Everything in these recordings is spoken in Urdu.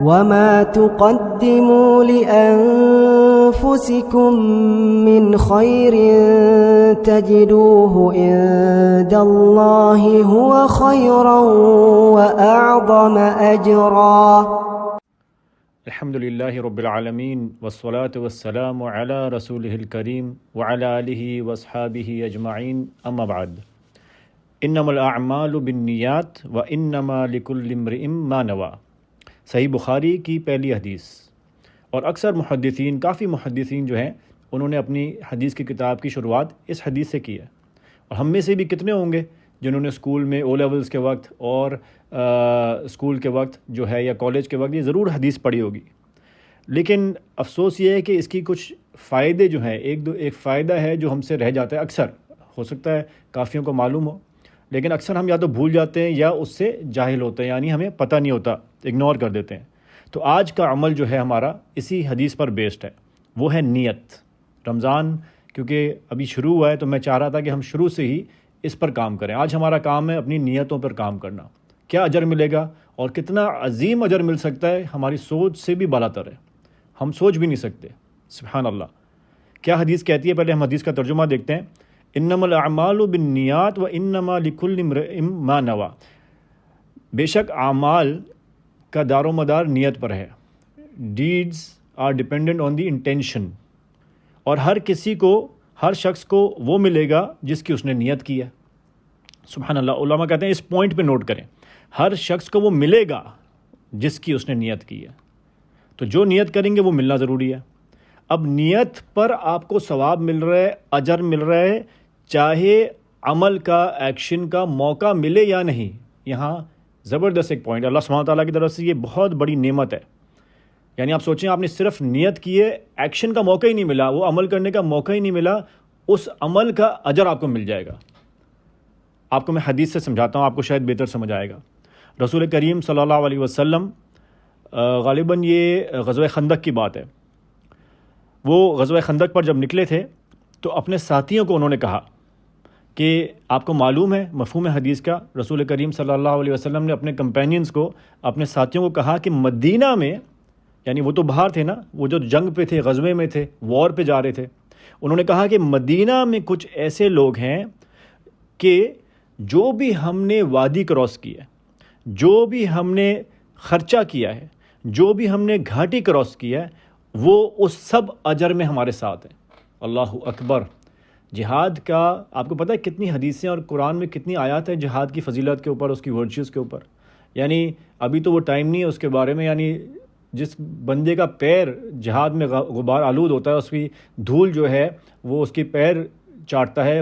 وما تقدموا لأنفسكم من خير تجدوه عند الله هو خيرا وأعظم أجرا. الحمد للہ رب العالمین والصلاة والسلام علی رسولہ الکریم وعلی آلہ واصحابہ اجمعین اما بعد. انما الاعمال بالنیات وانما لکل امرئ ما نوی. صحیح بخاری کی پہلی حدیث. اور اکثر محدثین، کافی محدثین جو ہیں، انہوں نے اپنی حدیث کی کتاب کی شروعات اس حدیث سے کی ہے. اور ہم میں سے بھی کتنے ہوں گے جنہوں نے اسکول میں او لیولز کے وقت اور اسکول کے وقت جو ہے یا کالج کے وقت یہ ضرور حدیث پڑھی ہوگی. لیکن افسوس یہ ہے کہ اس کی کچھ فائدے جو ہیں، ایک فائدہ ہے جو ہم سے رہ جاتا ہے. اکثر ہو سکتا ہے کافیوں کو معلوم ہو، لیکن اکثر ہم یا تو بھول جاتے ہیں یا اس سے جاہل ہوتے ہیں، یعنی ہمیں پتہ نہیں ہوتا، اگنور کر دیتے ہیں. تو آج کا عمل جو ہے ہمارا اسی حدیث پر بیسڈ ہے، وہ ہے نیت. رمضان کیونکہ ابھی شروع ہوا ہے تو میں چاہ رہا تھا کہ ہم شروع سے ہی اس پر کام کریں. آج ہمارا کام ہے اپنی نیتوں پر کام کرنا. کیا اجر ملے گا اور کتنا عظیم اجر مل سکتا ہے، ہماری سوچ سے بھی بالاتر ہے، ہم سوچ بھی نہیں سکتے. سبحان اللہ. کیا حدیث کہتی ہے؟ پہلے ہم حدیث کا ترجمہ دیکھتے ہیں. انما الاعمال بالنیات وانما لکل امرئ ما نوی. بے شک اعمال کا دار و مدار نیت پر ہے. Deeds are dependent on the intention. اور ہر کسی کو، ہر شخص کو وہ ملے گا جس کی اس نے نیت کی ہے. سبحان اللہ. علماء کہتے ہیں اس پوائنٹ پہ نوٹ کریں، ہر شخص کو وہ ملے گا جس کی اس نے نیت کی ہے. تو جو نیت کریں گے وہ ملنا ضروری ہے. اب نیت پر آپ کو ثواب مل رہا ہے، اجر مل رہا ہے، چاہے عمل کا، ایکشن کا موقع ملے یا نہیں. یہاں زبردست ایک پوائنٹ، اللہ سبحانہ تعالیٰ کی طرف سے یہ بہت بڑی نعمت ہے. یعنی آپ سوچیں، آپ نے صرف نیت کی ہے، ایکشن کا موقع ہی نہیں ملا، وہ عمل کرنے کا موقع ہی نہیں ملا، اس عمل کا اجر آپ کو مل جائے گا. آپ کو میں حدیث سے سمجھاتا ہوں، آپ کو شاید بہتر سمجھ آئے گا. رسول کریم صلی اللہ علیہ وسلم، غالباً یہ غزوہ خندق کی بات ہے، وہ غزوہ خندق پر جب نکلے تھے تو اپنے ساتھیوں کو انہوں نے کہا کہ آپ کو معلوم ہے مفہوم حدیث کا، رسول کریم صلی اللہ علیہ وسلم نے اپنے کمپینینز کو، اپنے ساتھیوں کو کہا کہ مدینہ میں، یعنی وہ تو باہر تھے نا، وہ جو جنگ پہ تھے، غزوے میں تھے، وار پہ جا رہے تھے. انہوں نے کہا کہ مدینہ میں کچھ ایسے لوگ ہیں کہ جو بھی ہم نے وادی کراس کی ہے، جو بھی ہم نے خرچہ کیا ہے، جو بھی ہم نے گھاٹی کراس کی ہے، وہ اس سب اجر میں ہمارے ساتھ ہیں. اللہ اکبر. جہاد کا آپ کو پتہ ہے کتنی حدیثیں اور قرآن میں کتنی آیات ہیں جہاد کی فضیلت کے اوپر، اس کی ورچوز کے اوپر. یعنی ابھی تو وہ ٹائم نہیں ہے اس کے بارے میں. یعنی جس بندے کا پیر جہاد میں غبار آلود ہوتا ہے، اس کی دھول جو ہے وہ اس کی پیر چاٹتا ہے،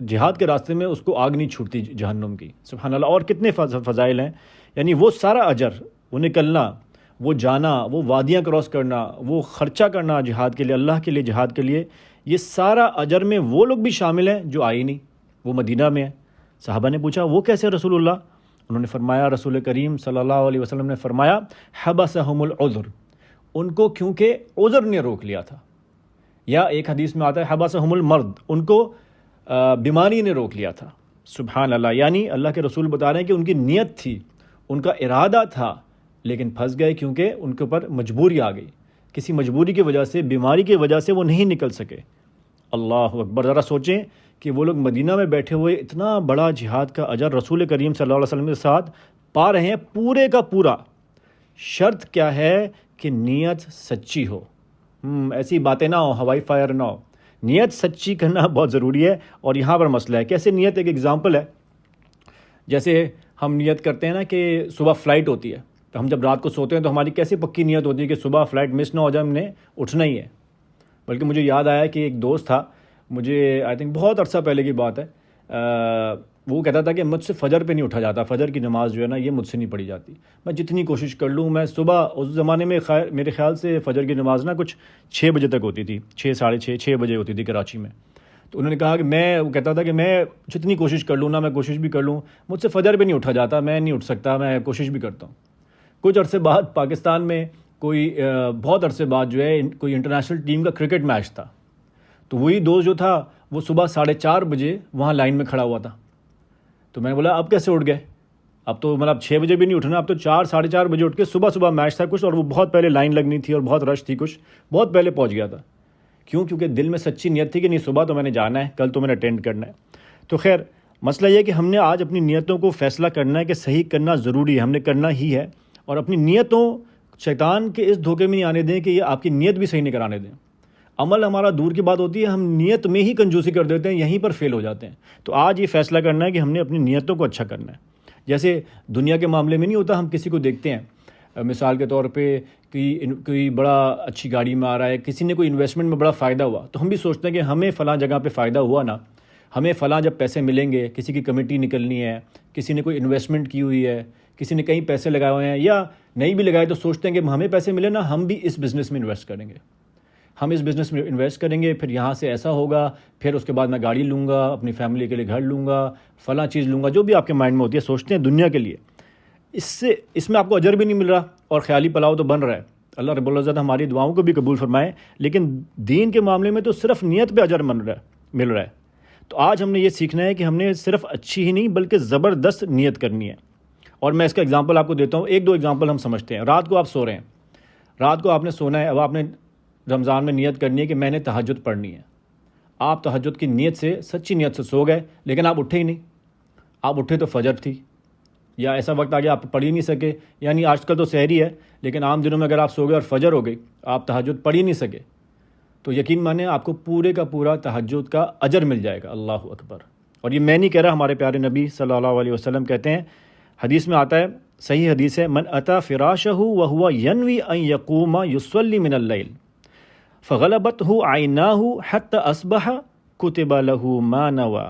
جہاد کے راستے میں اس کو آگ نہیں چھوٹتی جہنم کی. سبحان اللہ. اور کتنے فضائل ہیں. یعنی وہ سارا اجر، وہ نکلنا، وہ جانا، وہ وادیاں کراس کرنا، وہ خرچہ کرنا جہاد کے لیے، اللہ کے لیے، جہاد کے لیے، یہ سارا اجر میں وہ لوگ بھی شامل ہیں جو آئے نہیں، وہ مدینہ میں ہیں. صحابہ نے پوچھا وہ کیسے رسول اللہ؟ انہوں نے فرمایا، رسول کریم صلی اللہ علیہ وسلم نے فرمایا، حبسہم العذر. ان کو کیونکہ عذر نے روک لیا تھا. یا ایک حدیث میں آتا ہے حبسہم المرض، ان کو بیماری نے روک لیا تھا. سبحان اللہ. یعنی اللہ کے رسول بتا رہے ہیں کہ ان کی نیت تھی، ان کا ارادہ تھا، لیکن پھنس گئے کیونکہ ان کے اوپر مجبوری آ گئی. کسی مجبوری کی وجہ سے، بیماری کی وجہ سے وہ نہیں نکل سکے. اللہ اکبر. ذرا سوچیں کہ وہ لوگ مدینہ میں بیٹھے ہوئے اتنا بڑا جہاد کا اجر رسول کریم صلی اللہ علیہ وسلم کے ساتھ پا رہے ہیں، پورے کا پورا. شرط کیا ہے کہ نیت سچی ہو. ایسی باتیں نہ ہو، ہوائی فائر نہ ہو. نیت سچی کرنا بہت ضروری ہے. اور یہاں پر مسئلہ ہے کیسے نیت. ایک ایگزامپل ہے، جیسے ہم نیت کرتے ہیں نا کہ صبح فلائٹ ہوتی ہے، تو ہم جب رات کو سوتے ہیں تو ہماری کیسے پکی نیت ہوتی ہے کہ صبح فلائٹ مس نہ ہو جائے، ہم نے اٹھنا ہی ہے. بلکہ مجھے یاد آیا کہ ایک دوست تھا، مجھے آئی تھنک بہت عرصہ پہلے کی بات ہے، وہ کہتا تھا کہ مجھ سے فجر پہ نہیں اٹھا جاتا، فجر کی نماز جو ہے نا یہ مجھ سے نہیں پڑھی جاتی. میں جتنی کوشش کر لوں، میں صبح اس زمانے میں میرے خیال سے فجر کی نماز نا کچھ 6 بجے تک ہوتی تھی، 6 ساڑھے 6 بجے ہوتی تھی کراچی میں. تو انہوں نے کہا کہ وہ کہتا تھا کہ میں جتنی کوشش کر لوں نا، میں کوشش بھی کر لوں، مجھ سے فجر پہ نہیں اٹھا جاتا، میں نہیں اٹھ سکتا، میں کوشش بھی کرتا ہوں. کچھ عرصے بعد پاکستان میں بہت عرصے بعد جو ہے کوئی انٹرنیشنل ٹیم کا کرکٹ میچ تھا. تو وہی دوست جو تھا وہ صبح 4:30 بجے وہاں لائن میں کھڑا ہوا تھا. تو میں نے بولا اب کیسے اٹھ گئے؟ اب تو مطلب 6 بجے بھی نہیں اٹھنا، اب تو 4 ساڑھے 4 بجے اٹھ کے صبح میچ تھا کچھ، اور وہ بہت پہلے لائن لگنی تھی اور بہت رش تھی، کچھ بہت پہلے پہنچ گیا تھا. کیوں؟ کیونکہ دل میں سچی نیت تھی کہ نہیں صبح تو میں نے جانا ہے، کل تو میں نے اٹینڈ کرنا ہے. تو خیر مسئلہ یہ ہے کہ ہم نے آج اپنی نیتوں کو فیصلہ کرنا ہے کہ صحیح کرنا ضروری ہے، ہم نے کرنا ہی ہے. اور اپنی نیتوں شیطان کے اس دھوکے میں نہیں آنے دیں کہ یہ آپ کی نیت بھی صحیح نہیں کرانے دیں. عمل ہمارا دور کی بات ہوتی ہے، ہم نیت میں ہی کنجوسی کر دیتے ہیں، یہیں پر فیل ہو جاتے ہیں. تو آج یہ فیصلہ کرنا ہے کہ ہم نے اپنی نیتوں کو اچھا کرنا ہے. جیسے دنیا کے معاملے میں نہیں ہوتا، ہم کسی کو دیکھتے ہیں مثال کے طور پہ کوئی بڑا اچھی گاڑی میں آ رہا ہے، کسی نے کوئی انویسٹمنٹ میں بڑا فائدہ ہوا، تو ہم بھی سوچتے ہیں کہ ہمیں فلاں جگہ پہ فائدہ ہوا نا، ہمیں فلاں جب پیسے ملیں گے، کسی کی کمیٹی نکلنی ہے، کسی نے کوئی انویسٹمنٹ کی ہوئی ہے، کسی نے کہیں پیسے لگائے ہوئے ہیں یا نہیں بھی لگائے، تو سوچتے ہیں کہ ہمیں پیسے ملے نا، ہم بھی اس بزنس میں انویسٹ کریں گے، ہم اس بزنس میں انویسٹ کریں گے، پھر یہاں سے ایسا ہوگا، پھر اس کے بعد میں گاڑی لوں گا، اپنی فیملی کے لیے گھر لوں گا، فلاں چیز لوں گا، جو بھی آپ کے مائنڈ میں ہوتی ہے، سوچتے ہیں دنیا کے لیے. اس میں آپ کو اجر بھی نہیں مل رہا اور خیالی پلاؤ تو بن رہا ہے. اللہ رب العزت ہماری دعاؤں کو بھی قبول فرمائے، لیکن دین کے معاملے میں تو صرف نیت پہ اجر مل رہا ہے. تو آج ہم نے یہ سیکھنا ہے کہ ہم نے صرف اچھی ہی نہیں بلکہ زبردست نیت کرنی ہے. اور میں اس کا اگزامپل آپ کو دیتا ہوں، 1-2 اگزامپل ہم سمجھتے ہیں. رات کو آپ سو رہے ہیں، رات کو آپ نے سونا ہے، اب آپ نے رمضان میں نیت کرنی ہے کہ میں نے تہجد پڑھنی ہے. آپ تہجد کی نیت سے، سچی نیت سے سو گئے، لیکن آپ اٹھے ہی نہیں. آپ اٹھے تو فجر تھی، یا ایسا وقت آ گیا آپ پڑھ ہی نہیں سکے، یعنی آج کل تو سحری ہے لیکن عام دنوں میں اگر آپ سو گئے اور فجر ہو گئی، آپ تہجد پڑھ ہی نہیں سکے، تو یقین مانیں آپ کو پورے کا پورا تہجد کا اجر مل جائے گا. اللہ اکبر. اور یہ میں نہیں کہہ رہا، ہمارے پیارے نبی صلی اللہ علیہ وسلم کہتے ہیں، حدیث میں آتا ہے، صحیح حدیث ہے، من اتی فراشہ وہو ینوی ان یقوم یصلی من اللیل فغلبتہ عیناہ حتی اصبح کتب لہ ما نوی.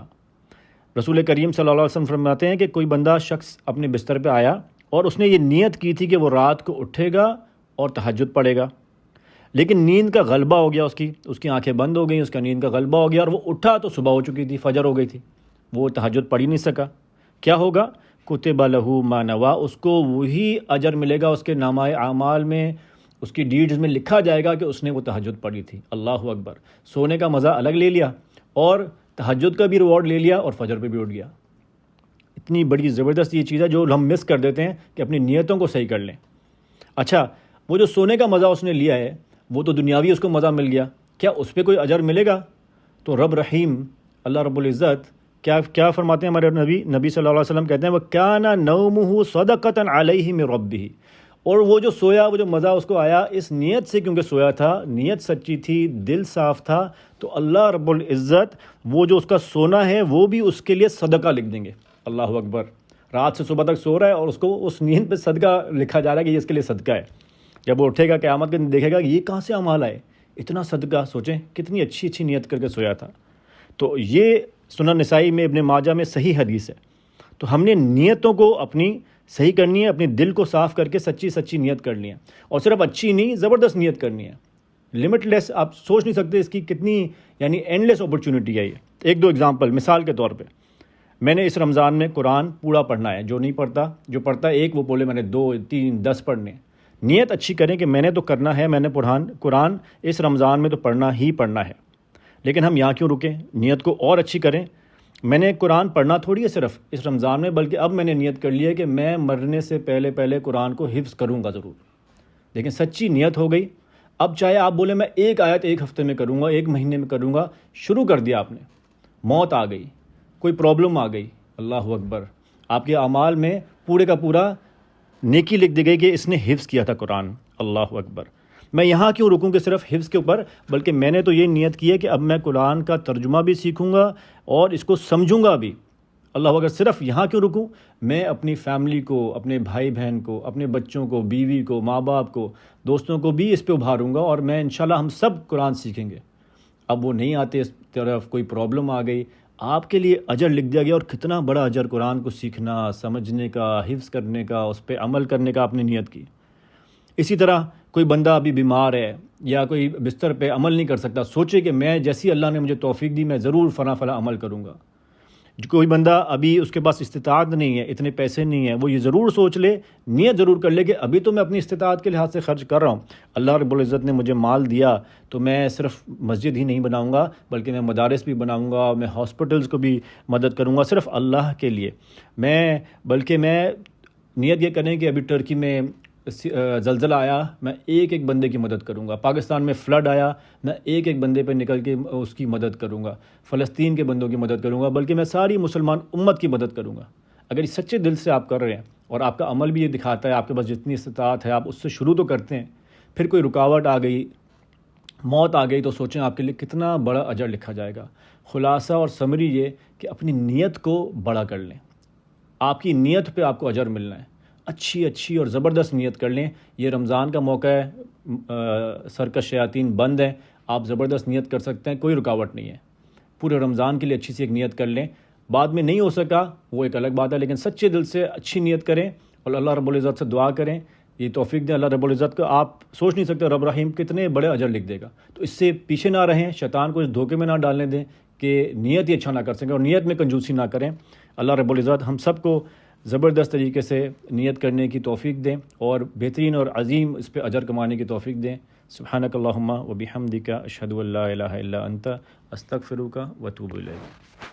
رسول کریم صلی اللہ علیہ وسلم فرماتے ہیں کہ کوئی بندہ شخص اپنے بستر پہ آیا اور اس نے یہ نیت کی تھی کہ وہ رات کو اٹھے گا اور تہجد پڑھے گا، لیکن نیند کا غلبہ ہو گیا، اس کی آنکھیں بند ہو گئیں، اس کا نیند کا غلبہ ہو گیا اور وہ اٹھا تو صبح ہو چکی تھی، فجر ہو گئی تھی، وہ تہجد پڑھ ہی نہیں سکا. کیا ہوگا؟ کتب لہ ما نوی، اس کو وہی اجر ملے گا، اس کے نامہ اعمال میں، اس کی ڈیڈز میں لکھا جائے گا کہ اس نے وہ تہجد پڑھی تھی. اللہ اکبر. سونے کا مزہ الگ لے لیا اور تہجد کا بھی ریوارڈ لے لیا اور فجر پہ بھی اٹھ گیا. اتنی بڑی زبردست یہ چیز ہے جو ہم مس کر دیتے ہیں کہ اپنی نیتوں کو صحیح کر لیں. اچھا، وہ جو سونے کا مزہ اس نے لیا ہے، وہ تو دنیاوی اس کو مزہ مل گیا، کیا اس پہ کوئی اجر ملے گا؟ تو رب رحیم اللہ رب العزت کیا فرماتے ہیں ہمارے نبی صلی اللہ علیہ وسلم کہتے ہیں، وَكَانَ نَوْمُهُ صَدَقَةً عَلَيْهِ مِن رَبِّهِ. اور وہ جو سویا، وہ جو مزہ اس کو آیا اس نیت سے، کیونکہ سویا تھا، نیت سچی تھی، دل صاف تھا، تو اللہ رب العزت وہ جو اس کا سونا ہے وہ بھی اس کے لیے صدقہ لکھ دیں گے. اللہ اکبر. رات سے صبح تک سو رہا ہے اور اس کو اس نیت پہ صدقہ لکھا جا رہا ہے کہ یہ اس کے لیے صدقہ ہے. جب وہ اٹھے گا قیامت کے دن دیکھے گا کہ یہ کہاں سے اعمال آئے، اتنا صدقہ. سوچیں کتنی اچھی نیت کر کے سویا تھا. تو یہ سنن نسائی میں، ابن ماجہ میں صحیح حدیث ہے. تو ہم نے نیتوں کو اپنی صحیح کرنی ہے، اپنے دل کو صاف کر کے سچی نیت کرنی ہے. اور صرف اچھی نہیں، زبردست نیت کرنی ہے، لمٹ لیس. آپ سوچ نہیں سکتے اس کی کتنی یعنی اینڈ لیس اپرچونٹی ہے یہ. 1-2 اگزامپل مثال کے طور پہ، میں نے اس رمضان میں قرآن پورا پڑھنا ہے. جو نہیں پڑھتا، جو پڑھتا ہے ایک وہ بولے میں نے 2 3 10 پڑھنے. نیت اچھی کریں کہ میں نے تو کرنا ہے، میں نے قرآن اس رمضان میں تو پڑھنا ہی پڑھنا ہے. لیکن ہم یہاں کیوں رکیں؟ نیت کو اور اچھی کریں. میں نے قرآن پڑھنا تھوڑی ہے صرف اس رمضان میں، بلکہ اب میں نے نیت کر لی ہے کہ میں مرنے سے پہلے قرآن کو حفظ کروں گا ضرور. لیکن سچی نیت ہو گئی. اب چاہے آپ بولیں میں 1 آیت 1 ہفتے میں کروں گا، 1 مہینے میں کروں گا، شروع کر دیا آپ نے، موت آ گئی، کوئی پرابلم آ گئی، اللہ اکبر، آپ کے اعمال میں پورے کا پورا نیکی لکھ دی گئی کہ اس نے حفظ کیا تھا قرآن. اللہ اکبر. میں یہاں کیوں رکوں کہ صرف حفظ کے اوپر، بلکہ میں نے تو یہ نیت کی ہے کہ اب میں قرآن کا ترجمہ بھی سیکھوں گا اور اس کو سمجھوں گا بھی. اللہ اکبر. صرف یہاں کیوں رکوں؟ میں اپنی فیملی کو، اپنے بھائی بہن کو، اپنے بچوں کو، بیوی کو، ماں باپ کو، دوستوں کو بھی اس پہ ابھاروں گا اور میں انشاءاللہ ہم سب قرآن سیکھیں گے. اب وہ نہیں آتے اس طرف، کوئی پرابلم آ گئی، آپ کے لیے اجر لکھ دیا گیا. اور کتنا بڑا اجر قرآن کو سیکھنا، سمجھنے کا، حفظ کرنے کا، اس پہ عمل کرنے کا آپ نے نیت کی. اسی طرح کوئی بندہ ابھی بیمار ہے یا کوئی بستر پہ عمل نہیں کر سکتا، سوچے کہ میں جیسی اللہ نے مجھے توفیق دی میں ضرور فلاں عمل کروں گا. کوئی بندہ ابھی اس کے پاس استطاعت نہیں ہے، اتنے پیسے نہیں ہیں، وہ یہ ضرور سوچ لے، نیت ضرور کر لے کہ ابھی تو میں اپنی استطاعت کے لحاظ سے خرچ کر رہا ہوں، اللہ رب العزت نے مجھے مال دیا تو میں صرف مسجد ہی نہیں بناؤں گا بلکہ میں مدارس بھی بناؤں گا، میں ہاسپٹلز کو بھی مدد کروں گا صرف اللہ کے لیے، بلکہ میں نیت یہ کریں کہ ابھی ٹرکی میں زلزلہ آیا، میں ایک ایک بندے کی مدد کروں گا، پاکستان میں فلڈ آیا، میں ایک ایک بندے پہ نکل کے اس کی مدد کروں گا، فلسطین کے بندوں کی مدد کروں گا، بلکہ میں ساری مسلمان امت کی مدد کروں گا۔ اگر یہ سچے دل سے آپ کر رہے ہیں اور آپ کا عمل بھی یہ دکھاتا ہے، آپ کے پاس جتنی استطاعت ہے آپ اس سے شروع تو کرتے ہیں، پھر کوئی رکاوٹ آ گئی، موت آ گئی، تو سوچیں آپ کے لیے کتنا بڑا اجر لکھا جائے گا۔ خلاصہ اور سمری یہ کہ اپنی نیت کو بڑا کر لیں، آپ کی نیت پہ آپ کو اجر ملنا ہے، اچھی اور زبردست نیت کر لیں۔ یہ رمضان کا موقع ہے، سرکش شیاطین بند ہیں، آپ زبردست نیت کر سکتے ہیں، کوئی رکاوٹ نہیں ہے۔ پورے رمضان کے لیے اچھی سی ایک نیت کر لیں، بعد میں نہیں ہو سکا وہ ایک الگ بات ہے، لیکن سچے دل سے اچھی نیت کریں اور اللہ رب العزت سے دعا کریں، یہ توفیق دیں اللہ رب العزت کو۔ آپ سوچ نہیں سکتے رب رحیم کتنے بڑے اجر لکھ دے گا، تو اس سے پیچھے نہ رہیں، شیطان کو اس دھوکے میں نہ ڈالنے دیں کہ نیت ہی اچھا نہ کر سکیں، اور نیت میں کنجوسی نہ کریں۔ اللہ رب العزت ہم سب کو زبردست طریقے سے نیت کرنے کی توفیق دیں اور بہترین اور عظیم اس پہ اجر کمانے کی توفیق دیں۔ سبحانک اللہم و بحمدک، اشہد ان لا الہ الا انت، استغفرک و اتوب الیک۔